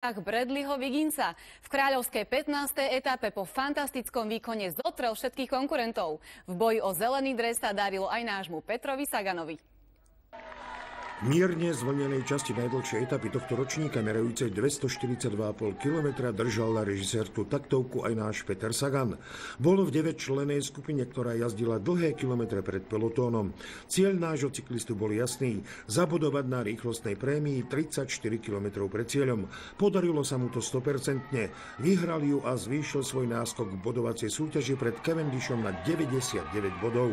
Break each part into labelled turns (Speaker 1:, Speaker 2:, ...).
Speaker 1: Bradleyho Wigginsa. V kráľovskej 15. etape po fantastickom výkone zotrel všetkých konkurentov. V boji o zelený dres sa darilo aj nášmu Petrovi Saganovi.
Speaker 2: V mierne zvlnenej časti najdlhšej etapy tohto ročníka, merajúcej 242,5 km, držal na režisérskú taktovku aj náš Peter Sagan. Bol v 9-člennej skupine, ktorá jazdila dlhé kilometre pred pelotónom. Cieľ nášho cyklistu bol jasný: zabodovať na rýchlostnej prémii 34 km pred cieľom. Podarilo sa mu to 100%. Vyhral ju a zvýšil svoj náskok v bodovacej súťaži pred Cavendishom na 99 bodov.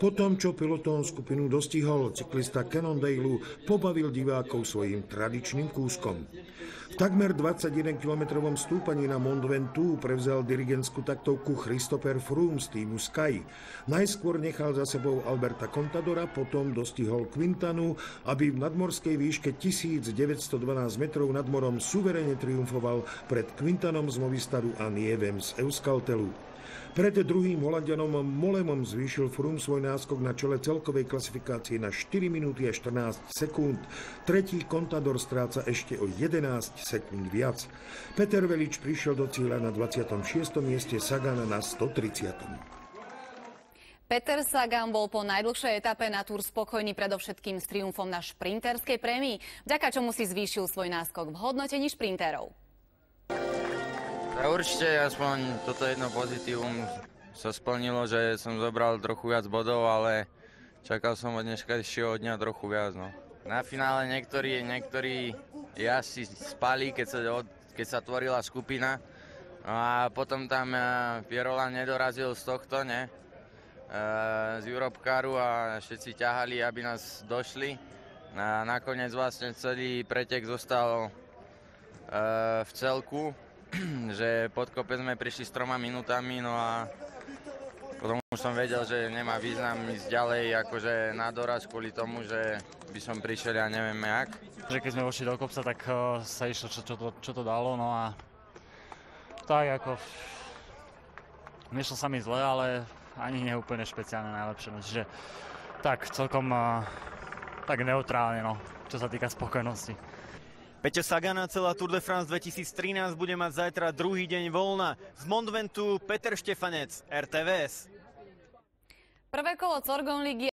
Speaker 2: Po tom, čo pelotón skupinu dostihol, cyklista Cannondale pobavil divákov svojím tradičným kúskom. V takmer 21-kilometrovom stúpaní na Mont Ventoux prevzal dirigentskú taktovku Christopher Froome z týmu Sky. Najskôr nechal za sebou Alberta Contadora, potom dostihol Quintanu, aby v nadmorskej výške 1912 metrov nad morom suverene triumfoval pred Quintanom z Movistaru a Nievem z Euskaltelu. Pred druhým Holanďanom Molemom zvýšil Froome svoj náskok na čele celkovej klasifikácie na 4 minúty a 14 sekúnd. Tretí Contador stráca ešte o 11 sekúnd viac. Peter Velič prišiel do cieľa na 26. mieste, Sagan na 130.
Speaker 1: Peter Sagan bol po najdlhšej etape na Tour spokojný predovšetkým s triumfom na šprinterskej prémii, vďaka čomu si zvýšil svoj náskok v hodnotení šprinterov.
Speaker 3: Určite aspoň toto jedno pozitívum sa splnilo, že som zobral trochu viac bodov, ale čakal som od dnešného dňa trochu viac. No. Na finále niektorí asi spali, keď sa tvorila skupina, a potom tam Pierola nedorazil z tohto, z Europcaru, a všetci ťahali, aby nás došli. A nakoniec vlastne celý pretek zostal v celku, že pod kopec sme prišli s 3 minútami, no a potom už som vedel, že nemá význam ísť ďalej akože na doraz kvôli tomu, že by som prišiel, ja neviem jak.
Speaker 4: Že keď sme vošli do kopca, tak sa išlo, čo to dalo, no a tak ako nešlo sa mi zle, ale ani nie úplne špeciálne najlepšie, no, čiže tak celkom tak neutrálne, no, čo sa týka spokojnosti.
Speaker 5: Peťo Sagan a celá Tour de France 2013 bude mať zajtra druhý deň voľna. Z Mont Ventoux Peter Štefanec, RTVS.
Speaker 1: Prvé kolo Sorgon Ligy